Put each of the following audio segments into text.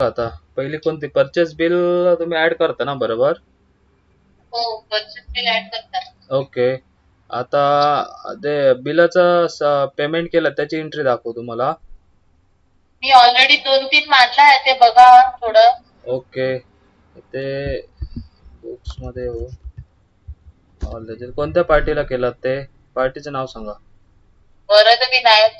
आता पहिली कोणती परचेस बिल तुम्ही ऍड करता ना, बरोबर? हो, परचेस बिल ऍड करतात. ओके. आता ते बिलाचं पेमेंट केलं त्याची एंट्री दाखवू तुम्हाला. मी ऑलरेडी 2-3 मारला आहे, ते बघा थोडं. ओके. ते बुक्स मध्ये हो. कोणत्या पार्टीला केलात ते? पार्टीचं नाव सांगा. वरद विनायक.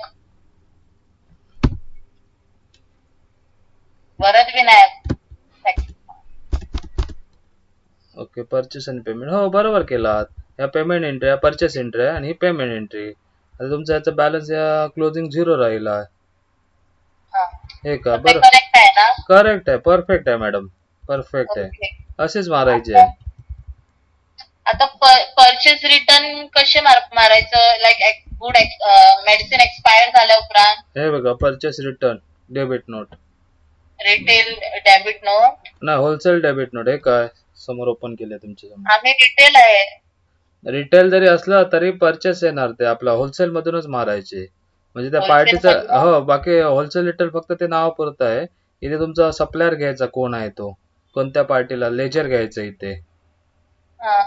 वरद विनायक. ओके, परचेस आणि पेमेंट हो बरोबर केलात. ह्या पेमेंट एंट्री, ह्या परचेस एंट्री आहे आणि ही पेमेंट एंट्री. आता तुमचा याचा बॅलन्स या क्लोजिंग 0 राहिला. हा, हे का? तर ते बरं. करेक्ट आहे ना? करेक्ट आहे, परफेक्ट आहे मॅडम, परफेक्ट आहे. ओके. असेच मारायचे आता आहे. आता परचेस रिटर्न कसे मारायचं? लाईक गुड मेडिसिन एक्सपायर झाल्या उपरांत हे बघा, purchase return debit note. Retail debit note. नाही, होलसेल डेबिट नोट. हे काय समोर ओपन केले तुमच्या समोर. आम्ही रिटेल आहे. रिटेल जरी असलं तरी परचेस येणार, ते आपला होलसेल मधूनच मारायचे. म्हणजे त्या होलसेल पार्टीचा मधून. हो, बाकी होलसेल रिटेल फक्त ते नाव पुरतं आहे. इथे तुमचा सप्लायर घ्यायचा कोण आहे तो, कोणत्या पार्टीला लेजर घ्यायचं इथे. हा.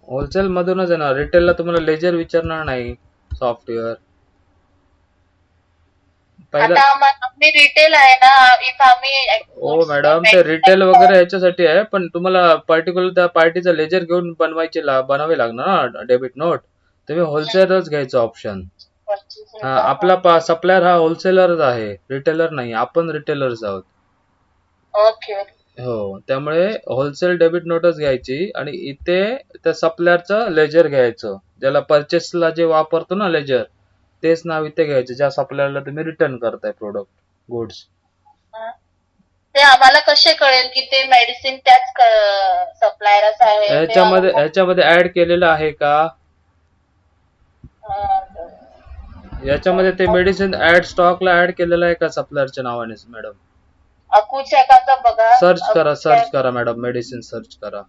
होलसेल मधूनच येणार. रिटेलला तुम्हाला लेजर विचारणार नाही सॉफ्टवेअर. पहिला आता आम्ही रिटेल आहे ना, इफ आम्ही हो गुड्स मॅडम, ते रिटेल वगैरे ह्याच्यासाठी आहे, पण तुम्हाला पर्टिक्युलर त्या पार्टीचा लेजर घेऊन बनावे लागणार ना डेबिट नोट. तुम्ही होलसेलच घ्यायचं ऑप्शन. परचेस हा, रिटर्न. आपला सप्लायर हा होलसेलरच आहे, रिटेलर नाही. आपण रिटेलर्स आहोत. ओके. हो, त्यामुळे होलसेल डेबिट नोटच घ्यायची आणि इथे त्या सप्लायरचं लेजर घ्यायचं. ज्याला परचेसला जे वापरतो ना लेजर, तेच नाव इथे घ्यायचं ज्या सप्लायरला तुम्ही रिटर्न करताय प्रोडक्ट, गुड्स. ते आम्हाला कसे कळेल की ते मेडिसिन त्याच सप्लायरच आहे ते ह्याच्यामध्ये ऍड केलेलं आहे का? याच्यामध्ये ते मेडिसिन स्टॉकला ऍड केलेलं आहे का सप्लायरच्या नावाने मॅडम? अकुचेकाचा बघा. सर्च करा मॅडम, मेडिसिन सर्च करा.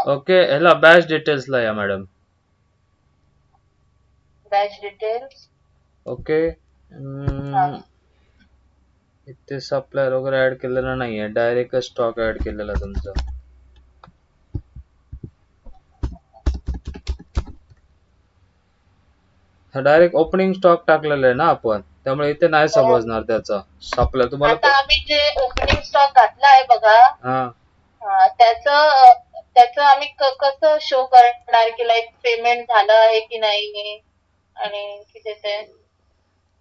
ओके, ह्याला बॅच डिटेल्सला या मॅडम. Batch details. ओके. इथे सप्लायर वगैरे ऍड केलेला नाहीये, डायरेक्ट स्टॉक ऍड केलेला तुमचा. हा डायरेक्ट ओपनिंग स्टॉक टाकलेला आहे ना आपण, त्यामुळे इथे नाही समजणार त्याचा. सप्लायर आता तुम्हाला आम्ही जे ओपनिंग स्टॉक घातला आहे बघा, हा, त्याचं आम्ही कसं शो करणार की लाईक पेमेंट झालं आहे की नाही, आणि किती ते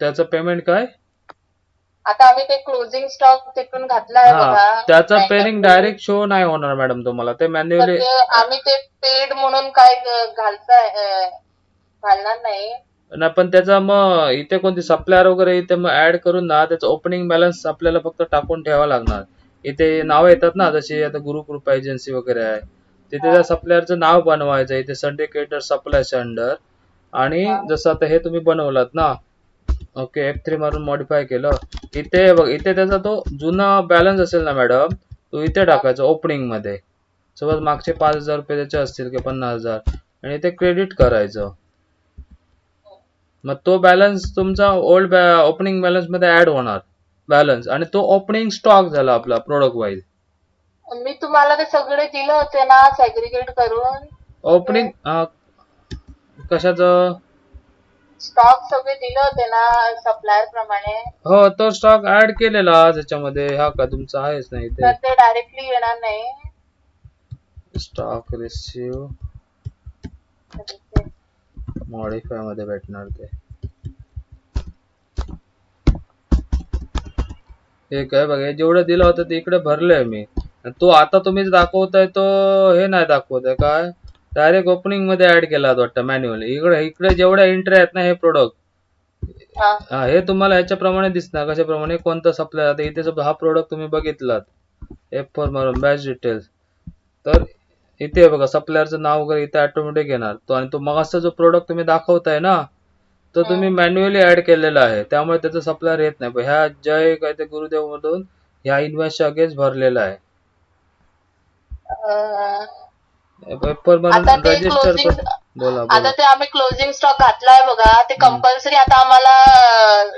त्याचं पेमेंट काय? आता आम्ही ते क्लोजिंग स्टॉक तिथून घातला आहे बघा. त्याचं पेमेंट डायरेक्ट शो नाही होणार मॅडम तुम्हाला, ते मॅन्युअली. आम्ही ते पेड म्हणून काय घालणार नाही. नाही, पण त्याचा मग इथे कोणती सप्लायर वगैरे इथे मग ऍड करून ना त्याचा ओपनिंग बॅलन्स आपल्याला फक्त टाकून ठेवावा लागणार. इथे नाव येतात ना, जशी आता गुरुकृपा एजन्सी वगैरे आहे, तिथे त्या सप्लायरचं नाव बनवायचं. इथे संडिकेटर सप्लाय सेंडर, आणि जसं आता हे तुम्ही बनवलात ना, ओके, F3 मारून मॉडिफाय केलं. इथे बघ, इथे त्याचा तो जुना बॅलन्स असेल ना मॅडम, तो इथे टाकायचा ओपनिंग मध्ये. समज मागचे 5,000 रुपये त्याचे असतील की 50,000, आणि इथे क्रेडिट करायचं. मग तो बॅलन्स तुमचा ओल्ड ओपनिंग बॅलन्स मध्ये ऍड होणार बॅलन्स, आणि तो ओपनिंग स्टॉक झाला आपला प्रोडक्ट वाईज. मी तुम्हाला ते सगळे दिले होते ना सेग्रिगेट करून. ओपनिंग कशाचं स्टॉक सगळे दिले होते ना सप्लायर प्रमाणे. हो, तो स्टॉक ऍड केलेला त्याच्यामध्ये. हा का तुमचा आहेच नाही तर ते डायरेक्टली येणार नाही. स्टॉक रिसिव्ह मॉडिफाय मध्ये भेटणार ते. हे काय बघा, जेवढं दिलं होतं ते इकडे भरलंय मी. तो आता तुम्ही दाखवताय तो हे नाही दाखवताय काय, डायरेक्ट ओपनिंग मध्ये ऍड केला वाटतं मॅन्युअली. इकडे जेवढ्या एंट्री आहेत ना हे प्रोडक्ट, हे तुम्हाला ह्याच्याप्रमाणे दिसणार. कशाप्रमाणे, कोणता सप्लाय. आता इथे हा प्रोडक्ट तुम्ही बघितलात, F4 मारून बॅच डिटेल्स, तर इथे बघा सप्लायरचं नाव वगैरे इथे ऑटोमॅटिक येणार. तो आणि तो मगाचा जो प्रोडक्ट तुम्ही दाखवताय ना, तो तुम्ही मॅन्युअली ऍड केलेला आहे, त्यामुळे त्याचा सप्लायर येत नाही. ह्या जय काय ते गुरुदेव मधून ह्या इन्व्हेस्टच्या अगेन्स्ट भरलेला आहे. पेपर आता बनवून ते रजिस्टर क्लोजिंग, पण. बोला आता बोला. ते आम्ही क्लोजिंग स्टॉक घातलाय बघा, ते हम्म. कंपल्सरी आता आम्हाला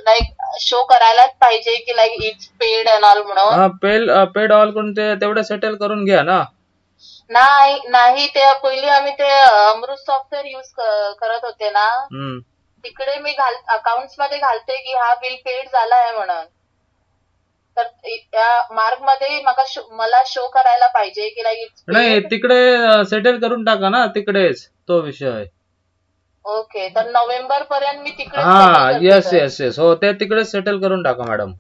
लाईक शो करायलाच पाहिजे की like it's paid and all म्हणून. हा, पेड ऑल करून ते तेवढं सेटल करून घ्या ना. नाही नाही, ते पहिली आम्ही ते अमृत सॉफ्टवेअर यूज करत होते ना, हम्म. तिकडे मी अकाउंट्स मध्ये घालते की हा बिल पेड झाला आहे म्हणून. तर त्या मार्क मध्ये मला शो करायला पाहिजे की लाईक इट्स नाही, पेड. तिकडे सेटल करून टाका ना, तिकडेच तो विषय. ओके, तर नोव्हेंबर पर्यंत मी तिकडेच सेटल हा, करते येस तर. येस येस, हो, ते तिकडेच सेटल करून टाका मॅडम.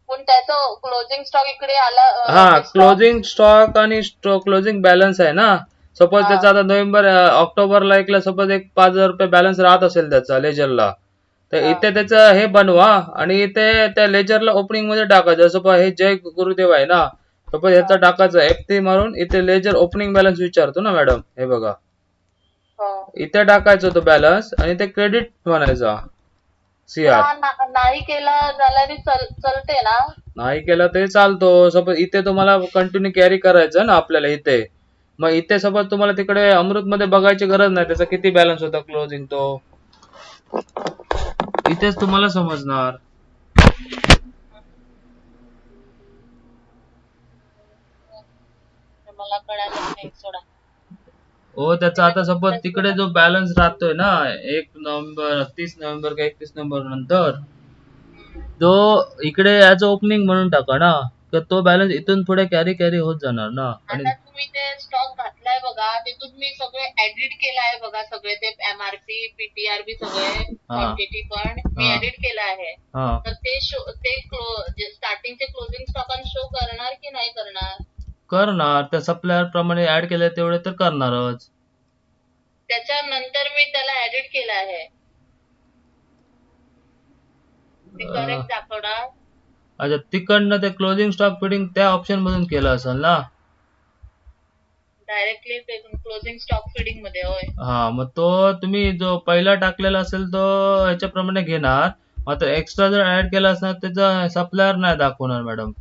पण त्याचं क्लोजिंग स्टॉक इकडे आला, हा, ते स्टॉक. क्लोजिंग स्टॉक आणि क्लोजिंग बॅलन्स आहे ना. सपोज हा त्याचा आता नोव्हेंबर ऑक्टोबरला एकला सपोज एक 5,000 रुपये बॅलन्स राहत असेल त्याचा लेजरला, तर हा इथे त्याचं हे बनवा आणि इथे त्या लेजरला ओपनिंग मध्ये टाकायचं. सपोज हे जय गुरुदेव आहे ना, सपोज हा ह्याचा टाकायचं F3 मारून इथे लेजर ओपनिंग बॅलन्स विचारतो ना मॅडम, हे बघा. हो. इथे टाकायचं तो बॅलन्स आणि ते क्रेडिट म्हणायचा पण CR. हा नाही केला झाल्याने चलते ना. नाही केलं तरी चालतो. सपोज इथे तुम्हाला कंटिन्यू कॅरी करायचं ना आपल्याला इथे, मग इथे सपोज तुम्हाला तिकडे अमृत मध्ये बघायची गरज नाही त्याचा किती बॅलन्स होता क्लोजिंग तो, इथेच तुम्हाला समजणार. मला कळालंच नाही सोडा. हो, त्याचा आता सपोज त्याच्यानंतर तिकडे जो बॅलन्स राहतोय ना 1 नोव्हेंबर 30 नोव्हेंबर का 31 नोव्हेंबर नंतर, तो इकडे ऍज ओपनिंग म्हणून टाका ना, तर तो बॅलन्स इथून पुढे कॅरी होत जाणार ना. आणि आता तुम्ही ते स्टॉक घातलाय बघा, तिथून मी सगळे एडिट केलं आहे बघा, सगळे ते MRP PTRB सगळे हा क्वांटिटी पण मी हा एडिट केलं आहे. हा, तर ते स्टार्टिंगचे क्लोजिंग स्टॉक शो करणार की नाही करणार? करणार. त्या सप्लायर प्रमाणे ऍड केले तेवढे तर करणारच. त्याच्यानंतर मी त्याला एडिट केलं आहे, ते अं, करेक्ट दाखवणार. अच्छा, तिकडनं ते क्लोजिंग स्टॉक फिडिंग त्या ऑप्शन मधून केलं असेल ना. डायरेक्टली ते क्लोजिंग स्टॉक फिडिंग मध्ये होय. हा, मग तो तुम्ही जो पहिला टाकलेला असेल तो ह्याच्याप्रमाणे घेणार. मात्र एक्स्ट्रा जर ऍड केला असणार त्याचा सप्लायर नाही दाखवणार मॅडम,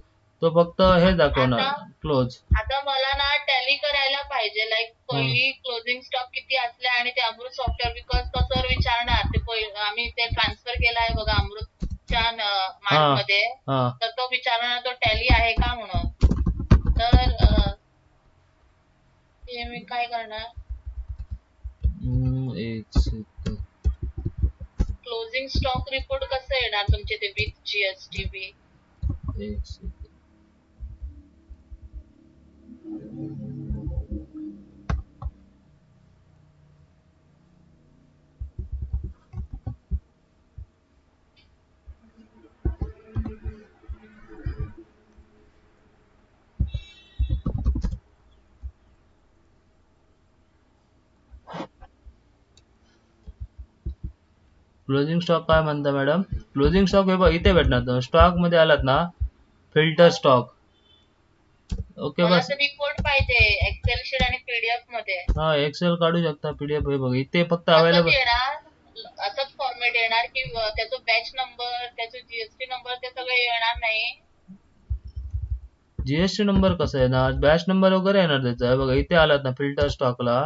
तो फक्त हे दाखवणार आता क्लोज. आता मला ना टॅली करायला पाहिजे, लाईक पहिली क्लोजिंग स्टॉक किती असले आणि ते अमृत सॉफ्टवेअर, बिकॉज तो सर विचारणार ते आम्ही ते ट्रान्सफर केला आहे बघा अमृतच्या हा मार्क मध्ये, हा, तर तो विचारणार तो टॅली आहे का म्हणून. तर ते मी काय करणार, एक सेकंद. क्लोजिंग स्टॉक रिपोर्ट कसं येणार तुमचे ते विथ GST. एक सेकंद. क्लोजिंग स्टॉक काय म्हणता मॅडम? क्लोजिंग स्टॉक हे बघ इथे भेटणार. स्टॉक मध्ये आलात ना, फिल्टर स्टॉक. ओके, मला बस. तर रिपोर्ट पाहिजे एक्सेल शीट आणि PDF मध्ये. हा, एक्सेल काढू शकता, PDF हे बघ इथे फक्त असंच अवेलेबल. येणार, असंच फॉर्मेट येणार की त्याचा बॅच नंबर, त्याचा GST नंबर ते सगळं येणार नाही? जीएसटी नंबर कसा येणार? बॅच नंबर वगैरे येणार त्याचा. हे बघा इथे आलात ना फिल्टर स्टॉकला,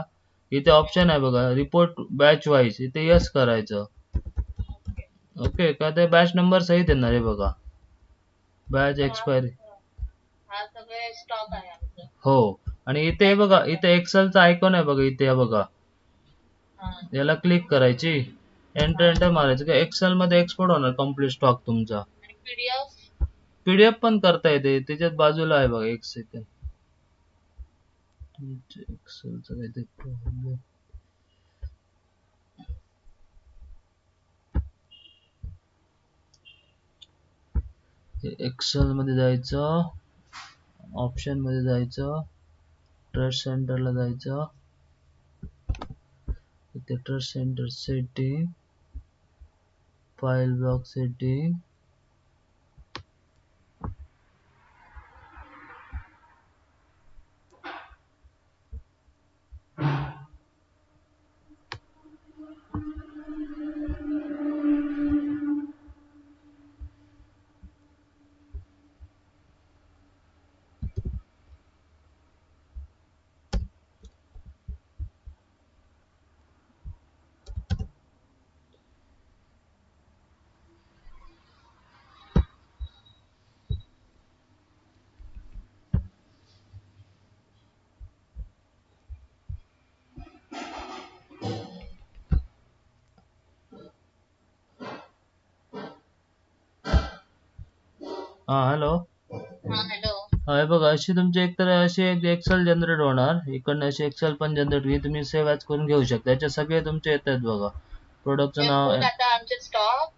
इथे ऑप्शन आहे बघा रिपोर्ट बॅच वाईज, इथे यस करायचं. ओके. ओके का, ते बॅच नंबर सहित येणार आहे बघा, बॅच तर एक्सपायरी. हा सगळे स्टॉक आहे आमचं. हो, आणि इथे हे बघा इथे एक्सेलचा आयकॉन आहे बघा इथे, हे बघा हा याला क्लिक करायची, एंटर हा. एंटर मारायचं, एक्सेल मध्ये एक्सपोर्ट होणार कम्प्लीट स्टॉक तुमचा. आणि PDF? PDF पण करता येते, त्याच्यात बाजूला आहे बघा, एक सेकंड. एक्सेलचा काहीतरी प्रॉब्लेम. एक्सेल मध्ये जायचं, ऑप्शन मध्ये जायचं, ट्रस्ट सेंटरला जायचं, इथे trust centre setting, file block setting, हा हॅलो. हा हॅलो. हे बघा अशी तुमची एकतर अशी एक एक्सेल जनरेट होणार, इकडनं अशी एक्सेल पण जनरेट होईल, तुम्ही सेव्ह ॲज करून घेऊ शकता. याच्यात सगळे तुमचे येतात बघा. प्रोडक्टचं हे नाव फुल आता आमचे स्टॉक.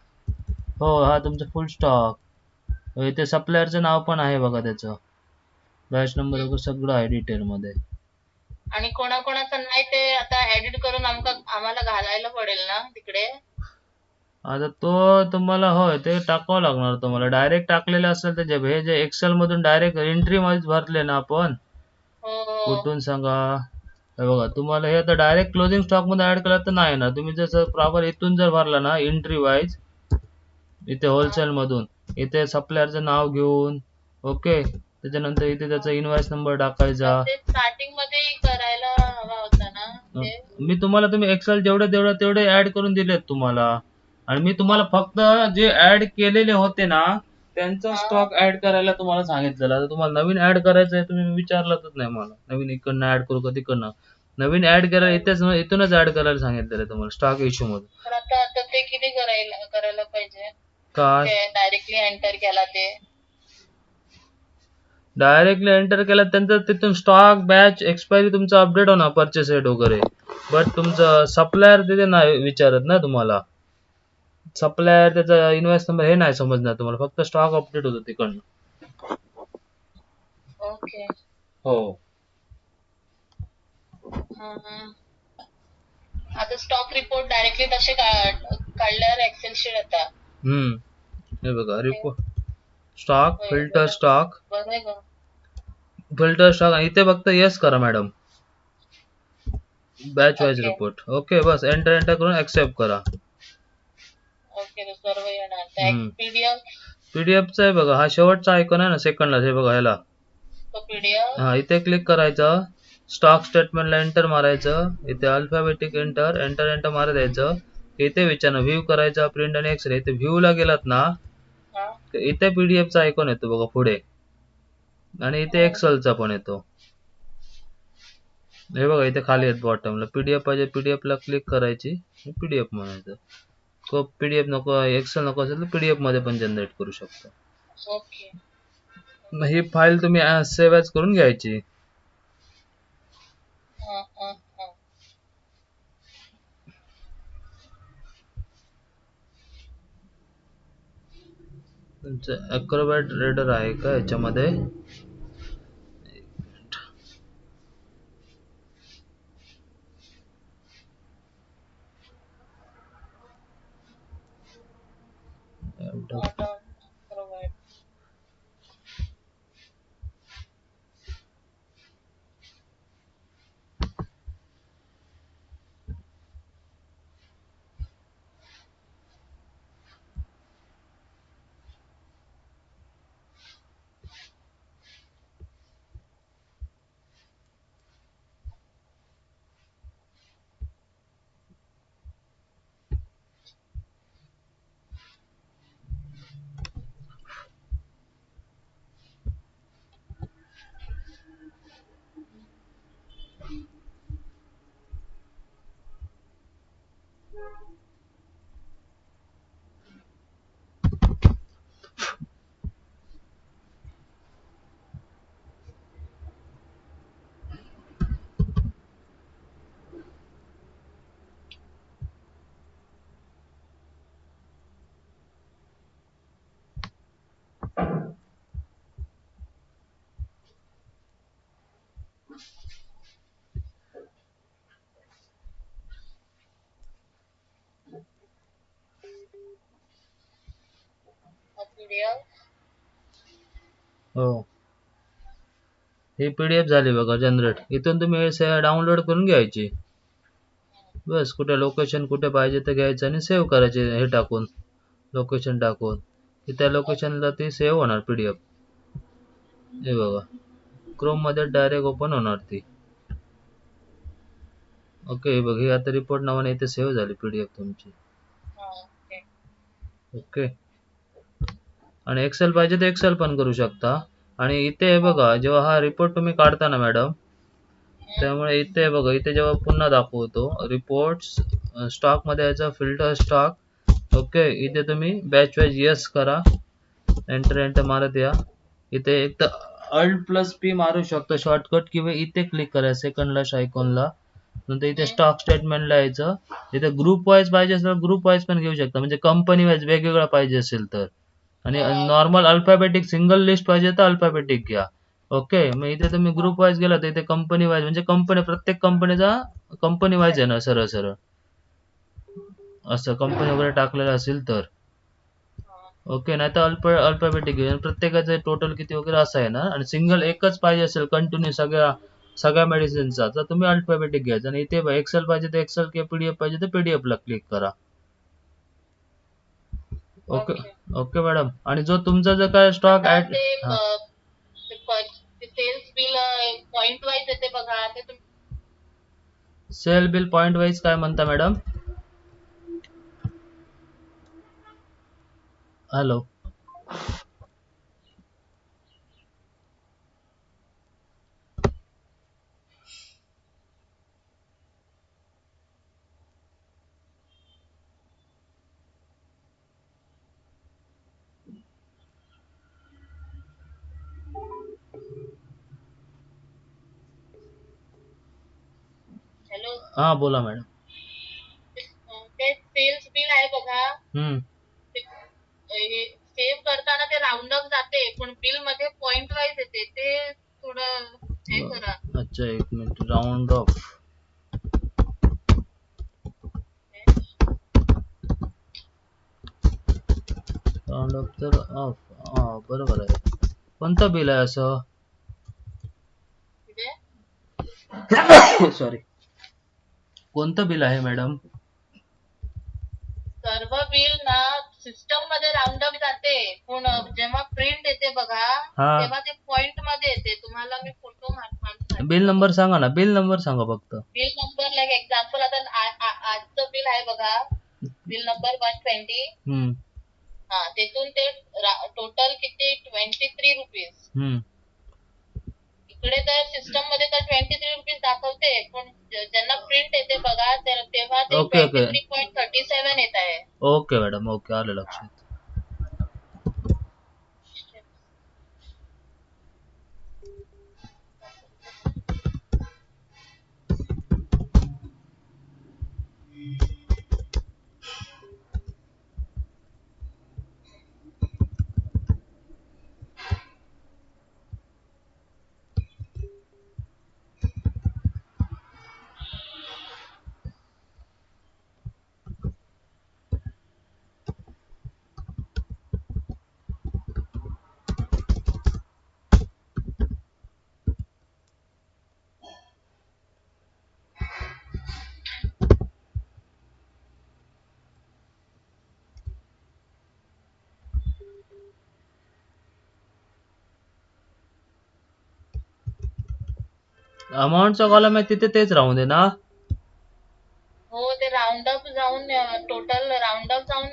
हो, हा तुमचा फुल स्टॉक. इथे सप्लायरचं नाव पण आहे बघा त्याचं. बॅच नंबर वगैरे सगळं आहे डिटेलमध्ये. आणि कोणाकोणाचं नाही ते आता एडिट करून आम्हाला घालायला पडेल ना तिकडे. आता तो तुम्हाला होय ते टाकावं लागणार तुम्हाला. डायरेक्ट टाकलेले असेल तर हे जे एक्सेल मधून डायरेक्ट एंट्री वाईज भरले ना आपण, हो हो. कुठून सांगा. हे बघा तुम्हाला हे आता डायरेक्ट क्लोजिंग स्टॉक मध्ये ऍड केला तर नाही येणार. तुम्ही जसं प्रॉपर इथून जर भरला ना एंट्री वाईज, इथे होलसेल मधून, इथे सप्लायरचं नाव घेऊन, ओके, त्याच्यानंतर इथे त्याचा इनवॉइस नंबर टाकायचा. ते स्टार्टिंग मध्ये करायला हवा होता ना ते. तुम्ही एक्सेल तेवढे ऍड करून दिलेत तुम्हाला, आणि मी तुम्हाला फक्त जे ऍड केलेले होते ना त्यांचा स्टॉक ऍड करायला तुम्हाला सांगितलेलं. आता तुम्हाला नवीन ऍड करायचं आहे, तुम्ही विचारलंच नाही मला नवीन इकडनं ऍड करू का तिकडनं. नवीन ऍड करायला इथूनच ऍड करायला सांगितलेलं आहे तुम्हाला स्टॉक इश्यू मधून. पण आता ते किती करायला पाहिजे काय डायरेक्टली एंटर केला ते. डायरेक्टली एंटर केला त्यांचं तिथून स्टॉक बॅच एक्सपायरी तुमचं अपडेट होणार, परचेस रेट वगैरे. बट तुमचं सप्लायर तिथे नाही विचारत ना तुम्हाला. सप्लायर त्याचा इनवॉइस नंबर हे नाही समजणार तुम्हाला, फक्त स्टॉक अपडेट होतो तिकडनं. ओके. हो. आता स्टॉक रिपोर्ट डायरेक्टली तसे काढल्यावर एक्सेल शीट येतात. हे बघा रिपोर्ट, स्टॉक, फिल्टर बरं स्टॉक, आहे का? फिल्टर स्टॉक, इथे फक्त येस करा madam. Batch wise okay report. Okay, बस एंटर करून ऍक्सेप्ट करा. ओके ते सर्व येणार. पीडीएफचा आहे बघा, हा शेवटचा आयकॉन आहे ना सेकंडला, हे बघा ह्याला. तो पीडीएफ. हा इथे क्लिक करायचं, स्टॉक स्टेटमेंटला एंटर मारायचं, इथे अल्फाबेटिक एंटर एंटर एंटर मारत द्यायचं. इथे विचारणं व्ह्यू करायचा, प्रिंट आणि एक्सरे. इथे व्ह्यू ला गेलात ना, इथे पीडीएफचा आयकॉन येतो बघा पुढे, आणि इथे एक्सेलचा पण येतो. हे बघा इथे खाली आहेत बॉटमला. पीडीएफ पाहिजे, पीडीएफ ला क्लिक करायची, पीडीएफ म्हणायचं. पीडीएफ नको, एक्सेल नको असेल तर पीडीएफ मध्ये पण जनरेट करू शकता. ओके. ही फाईल तुम्ही सेव्ह ॲज करून घ्यायची. तुमचं ॲक्रोबॅट रीडर आहे का याच्यामध्ये? हो, ही पीडीएफ झाली बघा जनरेट. इथून तुम्ही डाउनलोड करून घ्यायची. बस कुठे लोकेशन कुठे पाहिजे ते घ्यायचं आणि सेव्ह करायचे, हे टाकून, लोकेशन टाकून. त्या लोकेशनला ती सेव्ह होणार पीडीएफ. हे बघा क्रोम मध्ये डायरेक्ट ओपन होणार ती. ओके, हे बघ, ही आता रिपोर्ट नावाने इथे सेव्ह झाली पीडीएफ तुमची. ओके, आणि एक्सेल पाहिजे तर एक्सेल पण करू शकता. आणि इथे हे बघा, जेव्हा हा रिपोर्ट तुम्ही काढता ना मॅडम, त्यामुळे इथे बघा, इथे जेव्हा पुन्हा दाखवतो रिपोर्ट्स, स्टॉक मध्ये यायचं, फिल्टर स्टॉक. ओके, इथे तुम्ही बॅच वाईज येस करा, एंटर मारत या. इथे एक तर Alt+P मारू शकतो शॉर्टकट, किंवा इथे क्लिक करायचं सेकंड लास्ट आयकॉनला. नंतर इथे स्टॉक स्टेटमेंटला यायचं. इथे ग्रुप वाईज पाहिजे असेल तर ग्रुप वाईज पण घेऊ शकता, म्हणजे कंपनी वाईज वेगवेगळा पाहिजे असेल तर. आणि नॉर्मल अल्फाबेटिक सिंगल लिस्ट पाहिजे तर अल्फाबेटिक घ्या. ओके. मग इथे तुम्ही ग्रुप वाईज गेला तर इथे कंपनी वाईज, म्हणजे कंपनी प्रत्येक कंपनीचा कंपनी वाईज आहे ना, सरळ सरळ असं कंपनी वगैरे टाकलेलं असेल तर. ओके. नाही तर अल्फाबेटिक घ्या. प्रत्येकाचं टोटल किती वगैरे असं आहे ना. आणि सिंगल एकच पाहिजे असेल कंटिन्यू सगळ्या मेडिसिनचा, तर तुम्ही अल्फाबेटिक घ्यायचं. आणि इथे एक्सेल पाहिजे तर एक्सेल, किंवा पीडीएफ पाहिजे तर पीडीएफ ला क्लिक करा. ओके. Okay madam. आणि जो तुमचा जर काय stock add, sales bill point wise येते बघा, ते तुम्ही सेल बिल पॉइंट वाईज काय म्हणता मॅडम? हॅलो. हॅलो. हा बोला मॅडम. ते सेल्स बिल आहे बघा, सेव्ह करताना ते राऊंड अप जाते, पण बिल मध्ये पॉइंट वाईज येते, ते थोडं हे करा. अच्छा एक मिनिट. राऊंड ऑफ तर ऑफ. हा बरोबर आहे. कोणतं बिल आहे असं? सॉरी. कोणतं बिल आहे मॅडम? सर्व बिल ना सिस्टम मध्ये राऊंड अप जाते, पण जेव्हा प्रिंट येते बघा, तेव्हा ते पॉइंट मध्ये येते. तुम्हाला मी फोटो मारून बिल नंबर सांगा ना. बिल नंबर सांगा फक्त. बिल नंबर लाईक एक्झाम्पल आता आजचं बिल आहे बघा, बिल नंबर 120. तिथून ते टोटल किती 23 रुपीज. इकडे तर सिस्टम मध्ये तर 23 रुपीज दाखवते, पण ज्यांना प्रिंट येते बघा तेव्हा ते 23.37 येत आहे. Okay madam. ओके, आलं लक्षात. अमाऊंटचा कॉलम आहे तिथे तेच राहून दे ना. हो, ते राऊंड अप जाऊन टोटल राऊंड अप जाऊन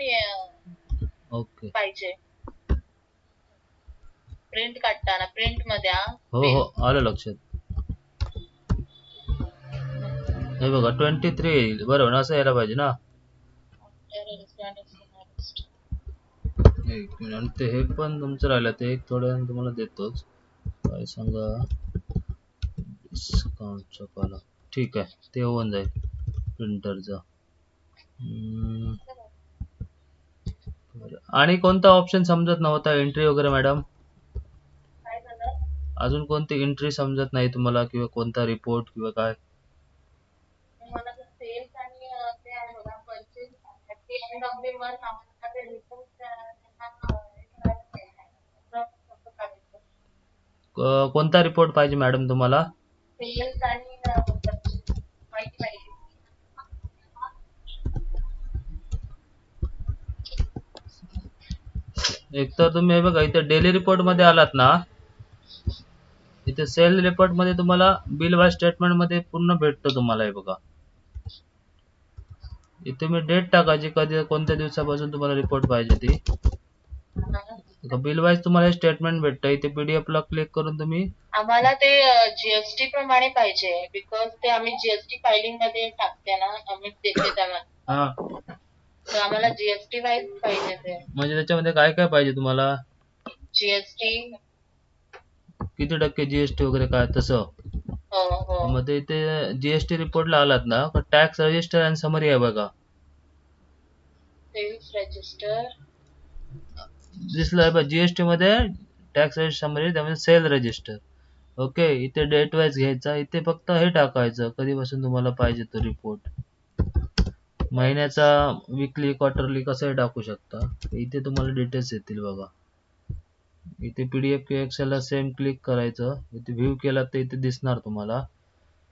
ओके पाहिजे प्रिंट काढताना. प्रिंट मध्ये हो आलं लक्षात. हे बघा 23 येईल बरोबर, असं यायला पाहिजे ना. एक मिनिट. ते हे पण तुमचं राहिलं, ते एक थोड्या तुम्हाला देतोच. काय सांगा डिस्काउंटचा कॉलम. ठीक आहे, ते होऊन जाईल प्रिंटरचा. आणि कोणता ऑप्शन समजत नव्हता एंट्री वगैरे मॅडम? अजून कोणती एंट्री समजत नाही तुम्हाला, किंवा कोणता रिपोर्ट किंवा काय? मला सेल्स आणि ते आहे बघा purchase at the end of the month आम्हाला ते रिपोर्ट कोणता रिपोर्ट पाहिजे मॅडम तुम्हाला? सेल्स आणि परचेस माहिती पाहिजे. एक तर तुम्ही हे बघा इथे डेली रिपोर्ट मध्ये आलात ना, इथे सेल रिपोर्ट मध्ये तुम्हाला बिल वाईज स्टेटमेंट मध्ये पूर्ण भेटतो तुम्हाला. हे बघा इथे तुम्ही डेट टाकायची, कधी कोणत्या दिवसापासून तुम्हाला रिपोर्ट पाहिजे ती. बिल वाईज तुम्हाला स्टेटमेंट भेटतं. इथे पीडीएफ ला क्लिक करून तुम्ही. आम्हाला ते जीएसटी प्रमाणे पाहिजे, बिकॉज ते आम्ही जीएसटी फायलिंग मध्ये टाकते ना, आम्ही देते त्याला. तर आम्हाला जीएसटी वाईज पाहिजे ते. म्हणजे त्याच्यामध्ये काय काय पाहिजे तुम्हाला? जीएसटी. किती टक्के जीएसटी वगैरे काय तसं. हो हो. मग ते जीएसटी रिपोर्टला आलात ना, टॅक्स रजिस्टर आणि समरी आहे बघा. सेल्स रजिस्टर दिसलं बघ, जीएसटी मध्ये टॅक्स रजिस्टर समरी, त्यामध्ये सेल रजिस्टर. ओके, इथे डेट वाईज घ्यायचा, इथे फक्त हे टाकायचं कधीपासून तुम्हाला पाहिजे तो रिपोर्ट. महिन्याचा, वीकली, क्वार्टरली कसंही टाकू शकता. इथे तुम्हाला डिटेल्स येतील बघा. इथे पीडीएफ किंवा एक्सेल ला सेम क्लिक करायचं, इथे व्ह्यू केला तर इथे दिसणार तुम्हाला.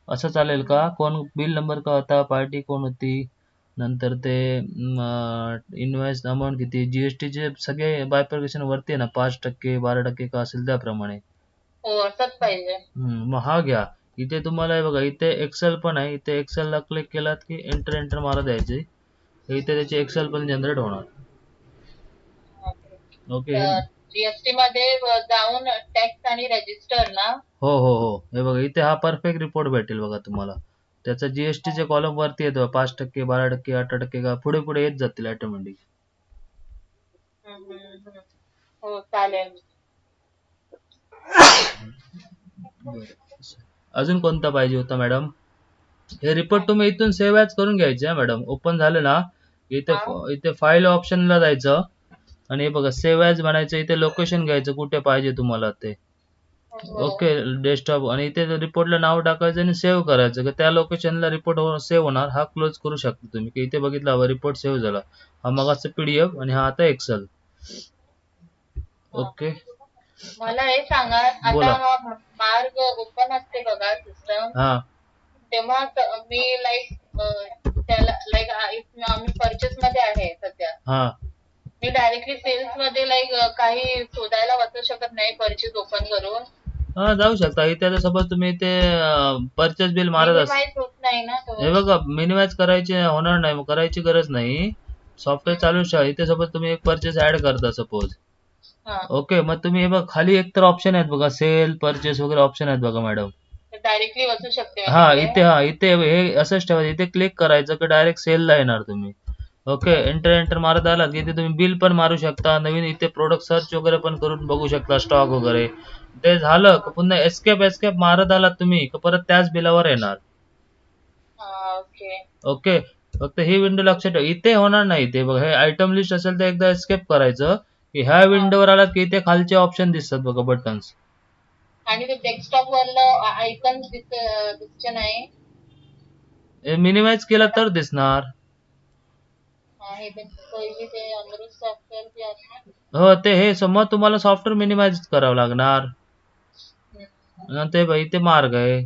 असं चालेल का? कोण बिल नंबर का होता, पार्टी कोण होती, नंतर ते इनवॉइस अमाऊंट किती, जीएसटीचे सगळे बायफर्केशन वरती आहे ना, 5%, 12% का असेल त्याप्रमाणे. हो असंच पाहिजे. मग हा घ्या. इथे तुम्हाला हे बघा, इथे एक्सेल पण आहे. इथे एक्सेल ला क्लिक केलात की एंटर मारा द्यायचे. इथे त्याचे एक्सेल पण जनरेट होणार. ओके. जीएसटी मध्ये जाऊन टॅक्स आणि रजिस्टर ना. हो हो हो, हे बघा इथे हा परफेक्ट रिपोर्ट भेटेल बघा तुम्हाला. त्याचा जीएसटीचे कॉलम वरती येतो, 5%, 12%, 18% का पुढे पुढे येत जातील ऑटोमॅटिक. हो चालेल. अजून कोणता पाहिजे होता मॅडम? हे रिपोर्ट तुम्ही इथून सेव्ह ॲज करून घ्यायचे मॅडम. ओपन झालं ना, इथे फाईल ऑप्शनला जायचं आणि हे बघा सेव्ह ॲज बनायचं. इथे लोकेशन घ्यायचं कुठे पाहिजे तुम्हाला ते. ओके, डेस्कटॉप, आणि इथे रिपोर्टला नाव टाकायचं आणि सेव्ह करायचं. त्या लोकेशनला रिपोर्ट सेव्ह होणार. हा क्लोज करू शकता तुम्ही, की इथे बघितला हवा रिपोर्ट सेव्ह झाला. हा मगाचा पीडीएफ आणि हा आता एक्सेल. ओके, मला हे सांगा, आता मार्ग ओपन असते बघा सिस्टम, हा तेव्हा मी त्याला आम्ही परचेस मध्ये आहे सध्या. हा मी डायरेक्टली सेल्स मध्ये काही शोधायला वाचू शकत नाही परचेस ओपन करून. हा, जाऊ शकता. इथे आता सपोज तुम्ही ते परचेस बिल मारत मिनिमाइज होत नाही ना तो. हे बघा, मिनिमाइज करायचे होणार नाही, मग करायची गरज नाही. सॉफ्टवेअर चालू शकता. इथे सपोज तुम्ही एक परचेस ऍड करता सपोज. ओके, मग तुम्ही हे बघा खाली एकतर ऑप्शन आहेत बघा, सेल, परचेस वगैरे ऑप्शन आहेत बघा मॅडम. डायरेक्टली वाचू शकते. हा इथे हे असंच ठेवायचं. इथे क्लिक करायचं की डायरेक्ट सेलला येणार तुम्ही. ओके, एंटर मारत आलात की इथे तुम्ही बिल पण मारू शकता. नवीन इथे प्रोडक्ट सर्च वगैरे पण करून बघू शकता, स्टॉक वगैरे. ते झालं की पुन्हा एस्केप मारत आलात तुम्ही की परत त्याच बिलावर येणार. ओके, फक्त ही विंडो लक्षात ठेवा. इथे होणार नाही ते बघा. हे आयटम लिस्ट असेल तर एकदा एस्केप करायचं की ह्या विंडोवर आलात की इथे खालचे ऑप्शन दिसतात बघा, बटन्स. आणि ते डेस्कटॉप वरलं आयकन दिसते नाही. मिनिमाइज केला तर दिसणार. हो, ते हे समज तुम्हाला सॉफ्टवेअर मिनिमाइज करावं लागणार. ते इथे मार्ग आहे.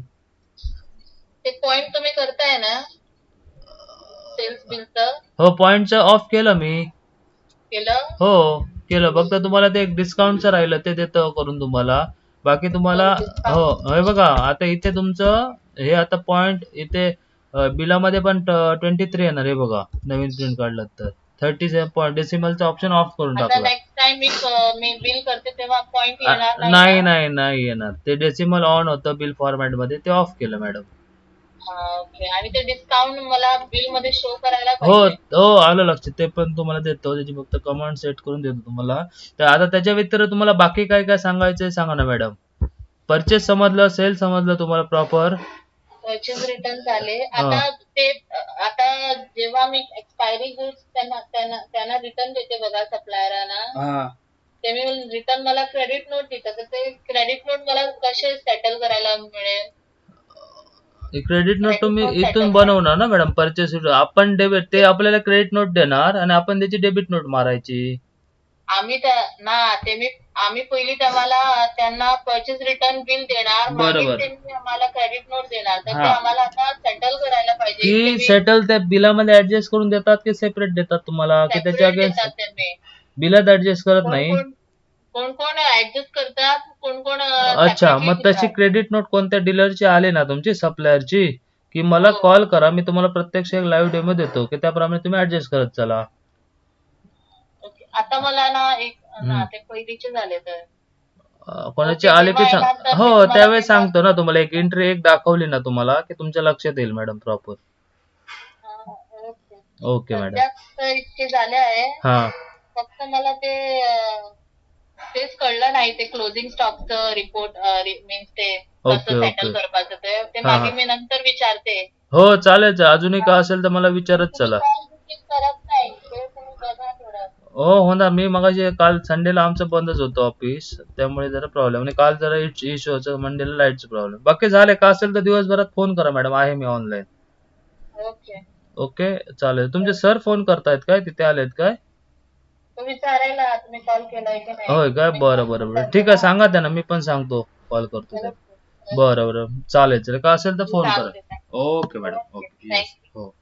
ते पॉइंट तुम्ही करताय ना सेल्स बिलचं? हो, पॉइंटचं ऑफ केलं मी. केलं? हो केलं. फक्त तुम्हाला ते एक डिस्काउंटचं राहिलं ते देतो करून तुम्हाला. बाकी तुम्हाला हो, हे बघा आता इथे तुमचं हे आता पॉइंट इथे बिलामध्ये पण 23 येणार. हे बघा नवीन प्रिंट काढलं तर 37 डेसिमलचा ऑप्शन ऑफ करून टाकला. नेक्स्ट टाइम मी बिल करते तेव्हा पॉइंट येणार नाही नाही नाही येणार. ते डेसिमल ऑन होतं बिल फॉर्मॅट मध्ये, ते ऑफ केलं मॅडम. ओके, आणि ते डिस्काउंट मला बिल मध्ये शो करायला हो पाहिजे. हो, आलं लक्षात. ते पण तुम्हाला देतो, त्याची फक्त कमांड सेट करून देतो तुम्हाला. तर आता त्याच्या व्यतिरिक्त तुम्हाला बाकी काय काय सांगायचंय सांगा ना मॅडम. परचेस समजलं, सेल समजलं तुम्हाला प्रॉपर. परचेस रिटर्न झाले. आता जेव्हा मी एक्सपायरी गुड्स त्यांना रिटर्न देते बघा सप्लायरांना, ते मी रिटर्न मला क्रेडिट नोट देतात. तर ते क्रेडिट नोट मला कसे सेटल करायला मिळेल? क्रेडिट नोट तुम्ही इथून बनवणार ना मॅडम. परचेस आपण डेबिट, ते आपल्याला क्रेडिट नोट देणार आणि आपण त्याची डेबिट नोट मारायची. आम्ही पहिली त्यांना परचेस रिटर्न बिल देणार, बरोबर, त्यांनी आम्हाला क्रेडिट नोट देणार. तर ते आम्हाला आता सेटल करायला पाहिजे की सेटल त्या बिलामध्ये ऍडजस्ट करून देतात की सेपरेट देतात तुम्हाला, की त्याच्या अगेन्स्ट बिलात ऍडजस्ट करत नाही. कोण कोण ऍडजस्ट करतात, कोण कोण. अच्छा, मग तशी क्रेडिट नोट कोणत्या डीलरची आली ना तुमची सप्लायरची, की मला कॉल करा. मी तुम्हाला प्रत्यक्ष एक लाईव्ह डेमो देतो की त्याप्रमाणे तुम्ही ऍडजस्ट करत चला. आता मला ना ते पहिलीचे झाले तर कोणाची आले ते हो त्यावेळेस सांगतो ना तुम्हाला. एक एंट्री एक दाखवली ना तुम्हाला की तुमच्या लक्षात येईल मॅडम प्रॉपर. ओके मॅडम, इतके झाले आहे. फक्त मला ते तेच कळलं नाही ते क्लोजिंग स्टॉकचं रिपोर्ट मीन्स ते ओके, कसं सेटल ओके. करपाचं ते हा, मागे हा. मी नंतर विचारते. हो चालेल अजूनही काय असेल तर मला विचारत तुम्ही चला. कॉल बुकिंग करत नाही ते तुम्ही बघा थोडं. हो होणार. मी मगाशी काल संडेला आमचं बंदच होतं ऑफिस, त्यामुळे जरा प्रॉब्लेम आणि काल जरा इश्यू होतं, मंडेला लाईटचं प्रॉब्लेम. बाकी झाले का असेल तर दिवसभरात फोन करा मॅडम, आहे मी ऑनलाईन. ओके. ओके चालेल. तुमचे सर फोन करतायत काय, तिथे आलेत काय? तो विचारायला तुम्ही कॉल केलाय की नाही. होय काय, बरं बरं बरं ठीक आहे, सांगा त्यांना, मी पण सांगतो, कॉल करतो त्यांना. बरं बरं चालेल का असेल तर फोन करा. चालते. Okay madam, okay okay yes thank you. हो.